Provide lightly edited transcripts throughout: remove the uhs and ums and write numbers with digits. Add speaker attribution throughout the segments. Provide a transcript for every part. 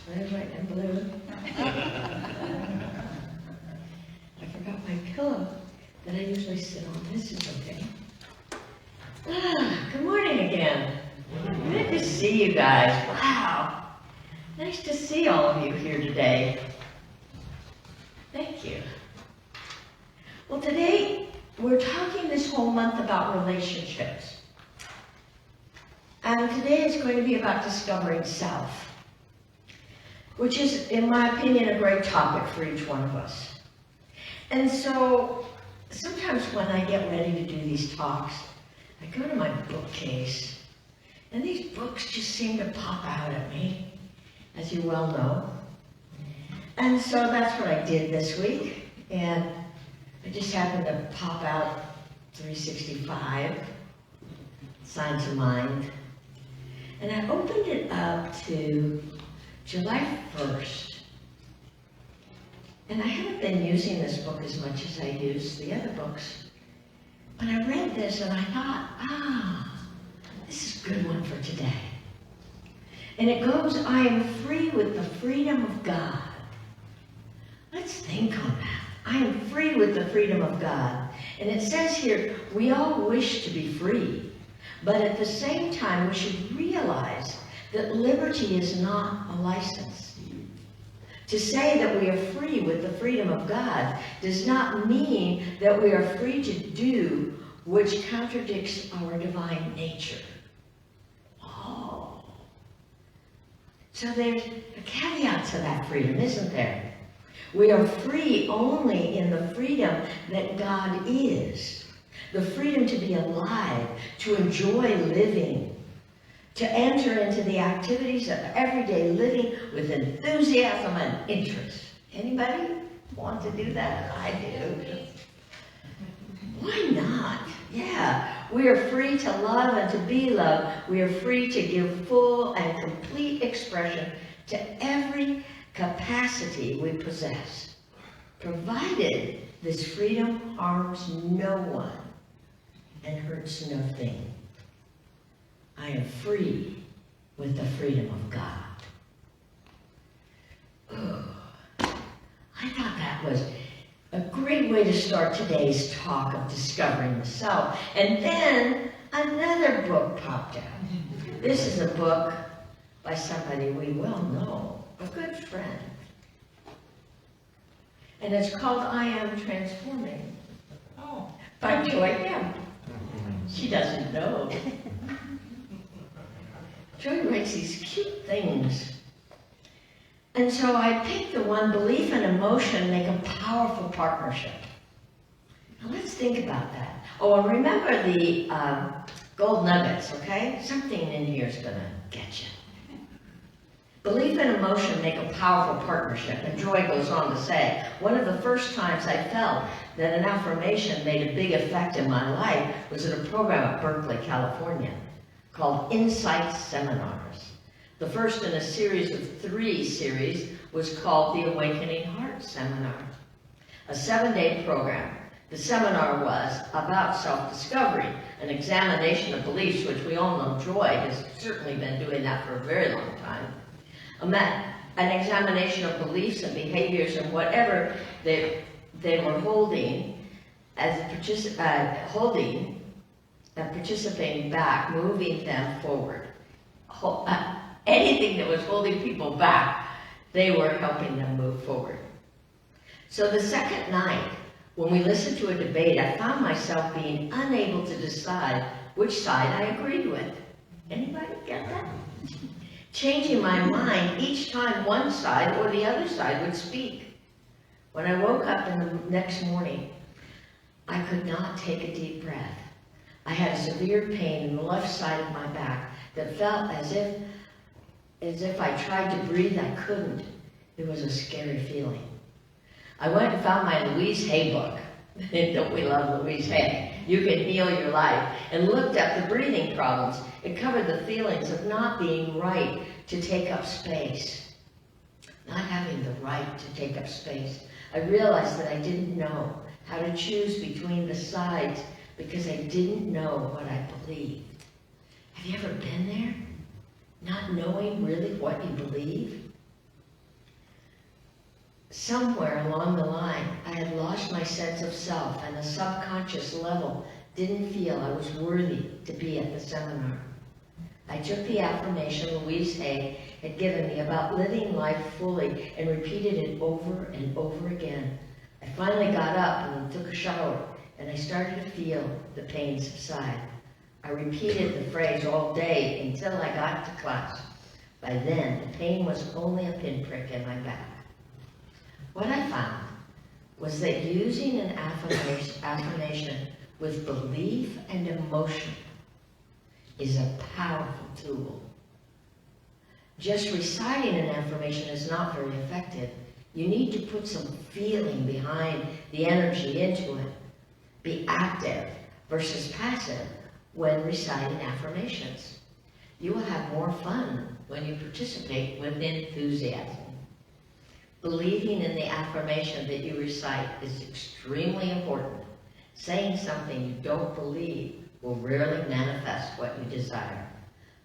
Speaker 1: Red, white, and blue. I forgot my pillow that I usually sit on. This is okay. Good morning again. Good to see you guys. Wow. Nice to see all of you here today. Thank you. Well, today we're talking this whole month about relationships. And today is going to be about discovering self, which is, in my opinion, a great topic for each one of us. And so, sometimes when I get ready to do these talks, I go to my bookcase, and these books just seem to pop out at me, as you well know. And so that's what I did this week, and I just happened to pop out 365, Signs of Mind, and I opened it up to July 1st. And I haven't been using this book as much as I use the other books. But I read this and I thought, this is a good one for today. And it goes, I am free with the freedom of God. Let's think on that. I am free with the freedom of God. And it says here, we all wish to be free. But at the same time, we should realize that liberty is not a license. To say that we are free with the freedom of God does not mean that we are free to do which contradicts our divine nature. Oh. So there's a caveat to that freedom, isn't there? We are free only in the freedom that God is. The freedom to be alive, to enjoy living, to enter into the activities of everyday living with enthusiasm and interest. Anybody want to do that? I do. Why not? Yeah, we are free to love and to be loved. We are free to give full and complete expression to every capacity we possess, provided this freedom harms no one and hurts no thing. I am free with the freedom of God. I thought that was a great way to start today's talk of discovering the self. And then another book popped out. This is a book by somebody we well know, a good friend. And it's called I Am Transforming. By Joy M. She doesn't know. Joy writes these cute things. And so I picked the one, belief and emotion make a powerful partnership. Now let's think about that. Oh, and remember the gold nuggets, okay? Something in here is going to get you. Belief and emotion make a powerful partnership. And Joy goes on to say, one of the first times I felt that an affirmation made a big effect in my life was at a program at Berkeley, California, called Insight Seminars. The first in a series of 3 series was called the Awakening Heart Seminar, a 7-day program. The seminar was about self-discovery, an examination of beliefs, which we all know Joy has certainly been doing that for a very long time. An examination of beliefs and behaviors and whatever they were holding as holding and participating back, moving them forward. Anything that was holding people back, they were helping them move forward. So the second night, when we listened to a debate, I found myself being unable to decide which side I agreed with. Anybody get that? Changing my mind each time one side or the other side would speak. When I woke up in the next morning, I could not take a deep breath. I had a severe pain in the left side of my back that felt as if I tried to breathe, I couldn't. It was a scary feeling. I went and found my Louise Hay book. Don't we love Louise Hay? You Can Heal Your Life. And looked at the breathing problems. It covered the feelings of not being right to take up space. Not having the right to take up space. I realized that I didn't know how to choose between the sides because I didn't know what I believed. Have you ever been there? Not knowing really what you believe? Somewhere along the line, I had lost my sense of self, and a subconscious level didn't feel I was worthy to be at the seminar. I took the affirmation Louise Hay had given me about living life fully and repeated it over and over again. I finally got up and took a shower, and I started to feel the pain subside. I repeated the phrase all day until I got to class. By then, the pain was only a pinprick in my back. What I found was that using an affirmation with belief and emotion is a powerful tool. Just reciting an affirmation is not very effective. You need to put some feeling behind the energy into it. Be active versus passive when reciting affirmations. You will have more fun when you participate with enthusiasm. Believing in the affirmation that you recite is extremely important. Saying something you don't believe will rarely manifest what you desire.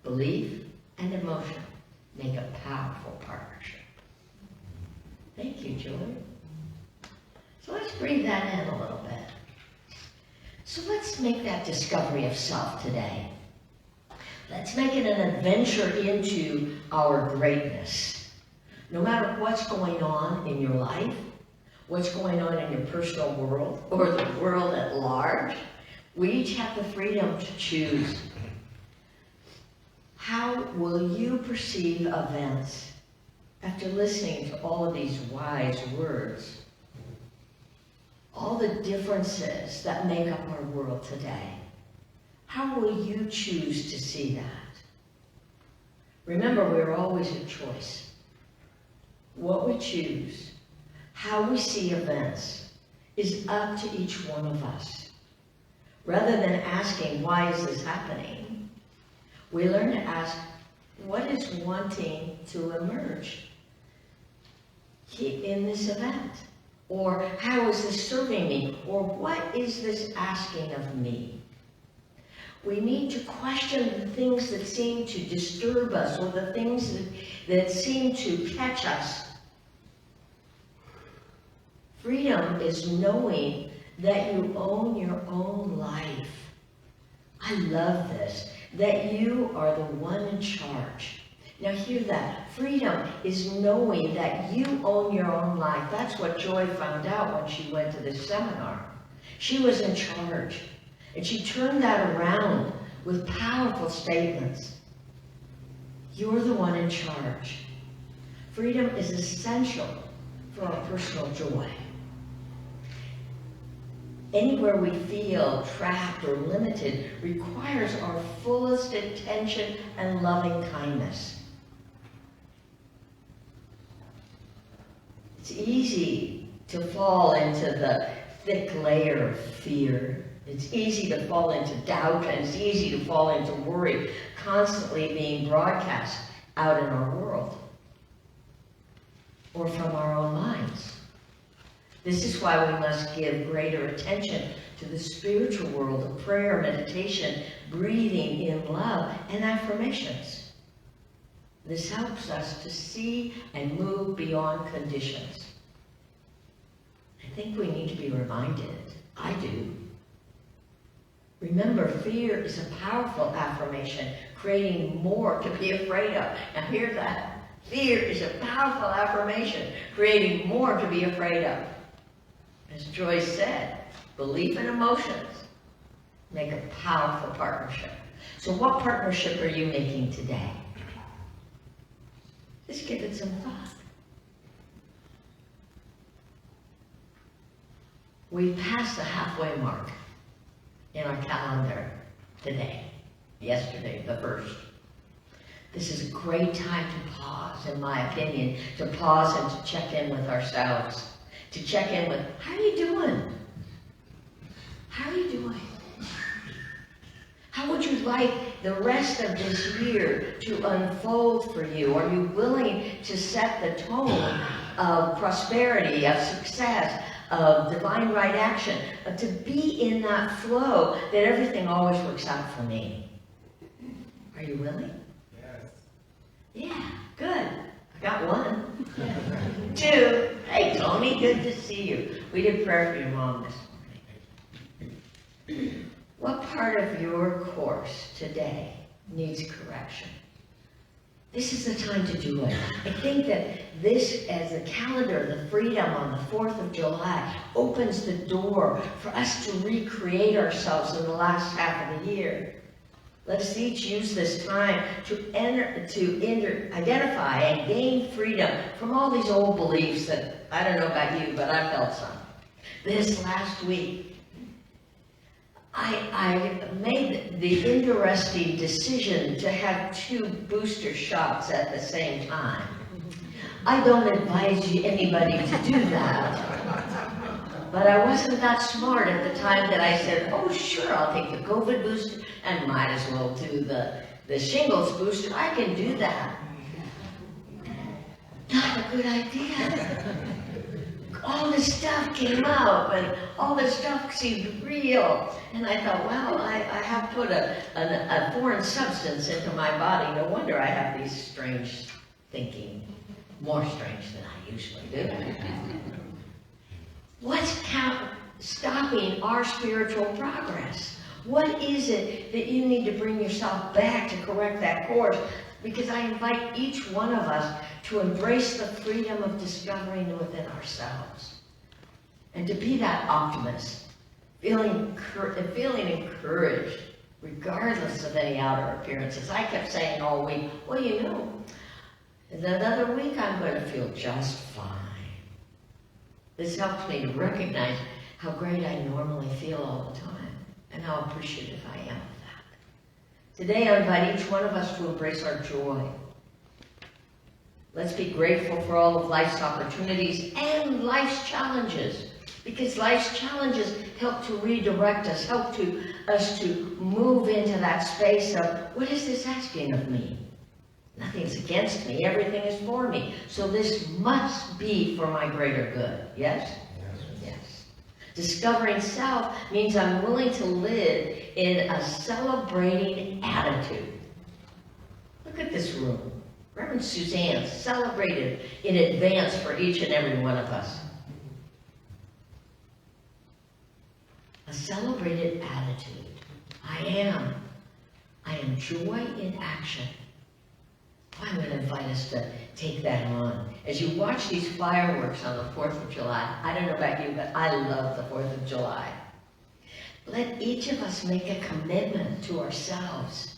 Speaker 1: Belief and emotion make a powerful partnership. Thank you, Julie. So let's breathe that in a little bit. So let's make that discovery of self today. Let's make it an adventure into our greatness. No matter what's going on in your life, what's going on in your personal world, or the world at large, we each have the freedom to choose. How will you perceive events after listening to all of these wise words? All the differences that make up our world today. How will you choose to see that? Remember, we're always a choice. What we choose, how we see events, is up to each one of us. Rather than asking, why is this happening? We learn to ask, what is wanting to emerge in this event? Or how is this serving me? Or what is this asking of me? We need to question the things that seem to disturb us, or the things that seem to catch us. Freedom is knowing that you own your own life. I love this, that you are the one in charge. Now hear that. Freedom is knowing that you own your own life. That's what Joy found out when she went to this seminar. She was in charge. And she turned that around with powerful statements. You're the one in charge. Freedom is essential for our personal joy. Anywhere we feel trapped or limited requires our fullest attention and loving kindness. It's easy to fall into the thick layer of fear. It's easy to fall into doubt, and it's easy to fall into worry, constantly being broadcast out in our world or from our own minds. This is why we must give greater attention to the spiritual world of prayer, meditation, breathing in love, and affirmations. This helps us to see and move beyond conditions. I think we need to be reminded. I do. Remember, fear is a powerful affirmation, creating more to be afraid of. Now hear that. Fear is a powerful affirmation, creating more to be afraid of. As Joyce said, belief and emotions make a powerful partnership. So what partnership are you making today? Just give it some thought. We've passed the halfway mark in our calendar today, yesterday, the 1st. This is a great time to pause, in my opinion, to pause and to check in with ourselves, to check in with, how are you doing? How are you doing? How would you like the rest of this year to unfold for you? Are you willing to set the tone of prosperity, of success, of divine right action, to be in that flow that everything always works out for me? Are you willing? Yeah, good. I got 1. 2, hey, told Tony, good to see you. We did prayer for your mom this morning. What part of your course today needs correction? This is the time to do it. I think that this, as a calendar, the freedom on the 4th of July, opens the door for us to recreate ourselves in the last half of the year. Let us each use this time to identify and gain freedom from all these old beliefs that, I don't know about you, but I felt some. This last week, I made the interesting decision to have 2 booster shots at the same time. I don't advise anybody to do that. But I wasn't that smart at the time that I said, oh sure, I'll take the COVID booster and might as well do the shingles booster. I can do that. Not a good idea. All this stuff came up and all this stuff seemed real. And I thought, wow, I have put a foreign substance into my body. No wonder I have these strange thinking, more strange than I usually do. What's stopping our spiritual progress? What is it that you need to bring yourself back to correct that course? Because I invite each one of us to embrace the freedom of discovering within ourselves. And to be that optimist, feeling encouraged, regardless of any outer appearances. I kept saying all week, well, you know, in another week I'm going to feel just fine. This helps me to recognize how great I normally feel all the time and how appreciative I am of that. Today I invite each one of us to embrace our joy. Let's be grateful for all of life's opportunities and life's challenges, because life's challenges help to redirect us, help us to move into that space of, what is this asking of me? Nothing's against me, everything is for me. So this must be for my greater good, yes? Yes. Discovering self means I'm willing to live in a celebrating attitude. Look at this room. Reverend Suzanne celebrated in advance for each and every one of us. A celebrated attitude. I am joy in action. I'm going to invite us to take that on. As you watch these fireworks on the 4th of July, I don't know about you, but I love the 4th of July. Let each of us make a commitment to ourselves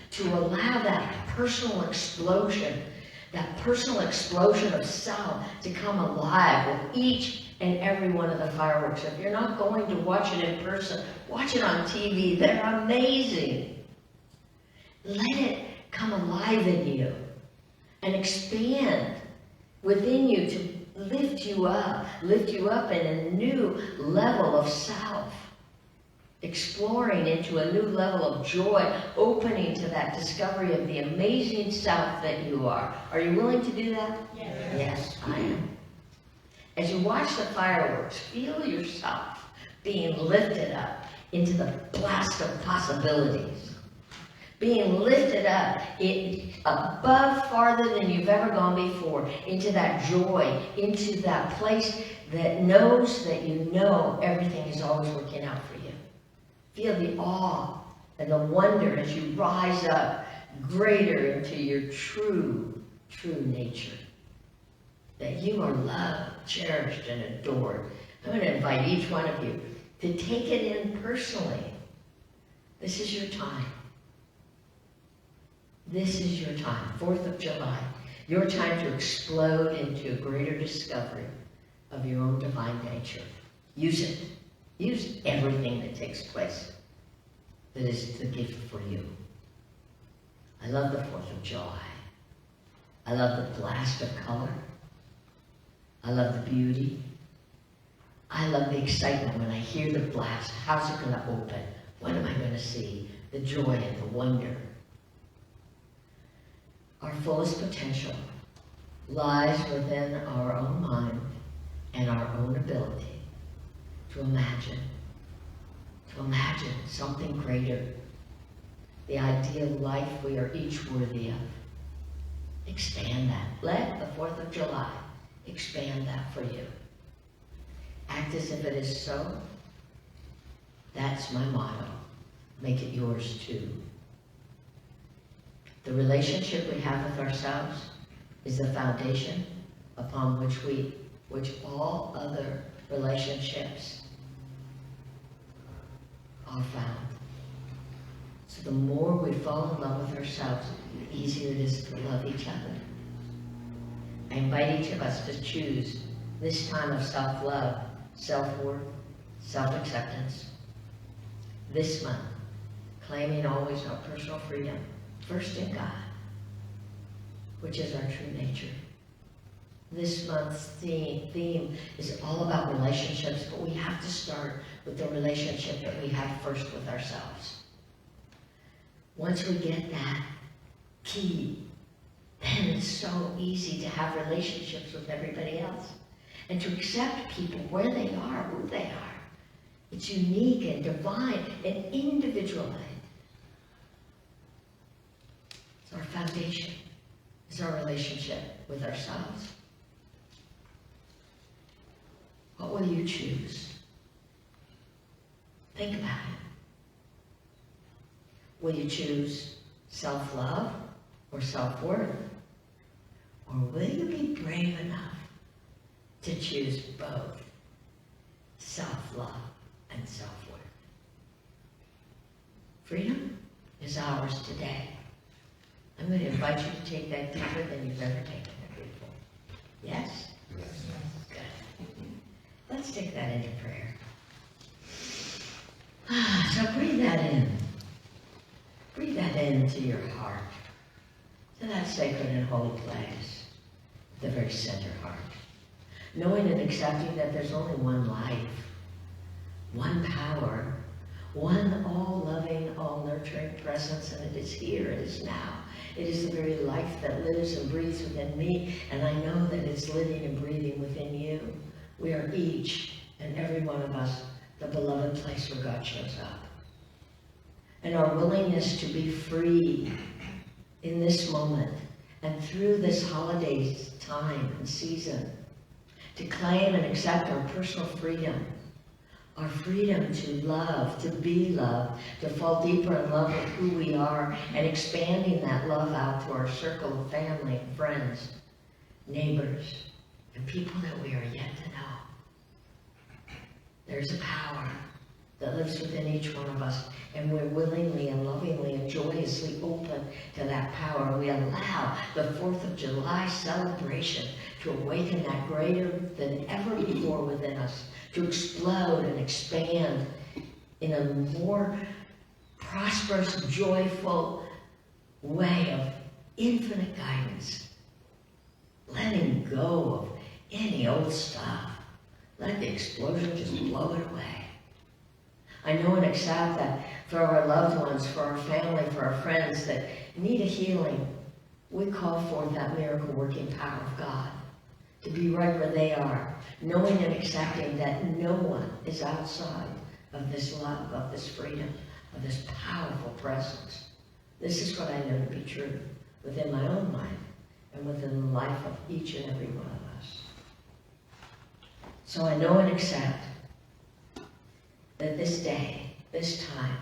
Speaker 1: to allow that personal explosion of self to come alive with each and every one of the fireworks. If you're not going to watch it in person, watch it on TV. They're amazing. Let it come alive in you and expand within you to lift you up in a new level of self, exploring into a new level of joy, opening to that discovery of the amazing self that you are. Are you willing to do that? Yes. Yes, I am. As you watch the fireworks, feel yourself being lifted up into the blast of possibilities. Being lifted up above, farther than you've ever gone before, into that joy, into that place that knows that you know everything is always working out for you. Feel the awe and the wonder as you rise up greater into your true nature. That you are loved, cherished, and adored. I'm going to invite each one of you to take it in personally. This is your time. This is your time, 4th of July. Your time to explode into a greater discovery of your own divine nature. Use it. Use everything that takes place that is the gift for you. I love the 4th of July. I love the blast of color. I love the beauty. I love the excitement when I hear the blast. How's it going to open? What am I going to see? The joy and the wonder. Our fullest potential lies within our own mind and our own ability to imagine something greater, the ideal life we are each worthy of. Expand that. Let the 4th of July expand that for you. Act as if it is so. That's my motto. Make it yours too. The relationship we have with ourselves is the foundation upon which all other relationships are found. So the more we fall in love with ourselves, the easier it is to love each other. I invite each of us to choose this time of self-love, self-worth, self-acceptance. This month, claiming always our personal freedom, first in God, which is our true nature. This month's theme is all about relationships, but we have to start with the relationship that we have first with ourselves. Once we get that key, then it's so easy to have relationships with everybody else and to accept people where they are, who they are. It's unique and divine and individualized. It's our foundation. It's our relationship with ourselves. What will you choose? Think about it. Will you choose self-love or self-worth? Or will you be brave enough to choose both self-love and self-worth? Freedom is ours today. I'm going to invite you to take that deeper than you've ever taken it before. Yes?
Speaker 2: Yes.
Speaker 1: Good. Let's take that into prayer. So breathe that in. Breathe that into your heart, to that sacred and holy place, the very center heart. Knowing and accepting that there's only one life, one power, one all-loving, all-nurturing presence, and it is here, it is now. It is the very life that lives and breathes within me, and I know that it's living and breathing within you. We are each and every one of us the beloved place where God shows up. And our willingness to be free in this moment and through this holiday time and season, to claim and accept our personal freedom, our freedom to love, to be loved, to fall deeper in love with who we are, and expanding that love out to our circle of family, friends, neighbors, and people that we are yet to know. There's a power that lives within each one of us, and we're willingly and lovingly and joyously open to that power. We allow the 4th of July celebration to awaken that greater than ever before within us, to explode and expand in a more prosperous, joyful way of infinite guidance, letting go of any old stuff. Let the explosion just blow it away. I know and accept that for our loved ones, for our family, for our friends that need a healing, we call forth that miracle working power of God to be right where they are, knowing and accepting that no one is outside of this love, of this freedom, of this powerful presence. This is what I know to be true within my own mind and within the life of each and every one of us. So I know and accept that this day, this time,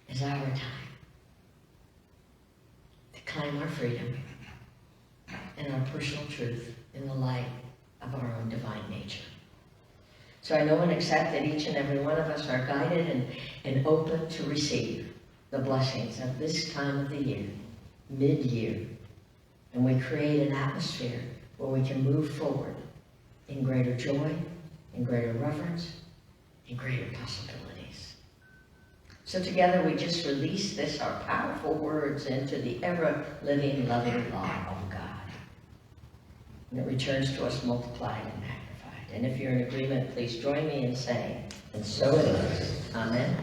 Speaker 1: is our time to claim our freedom and our personal truth in the light of our own divine nature. So I know and accept that each and every one of us are guided and open to receive the blessings of this time of the year, mid-year, and we create an atmosphere where we can move forward in greater joy, in greater reverence, and greater possibilities. So together we just release this, our powerful words, into the ever-living, loving law of God. And it returns to us multiplied and magnified. And if you're in agreement, please join me in saying, and so it is. Amen.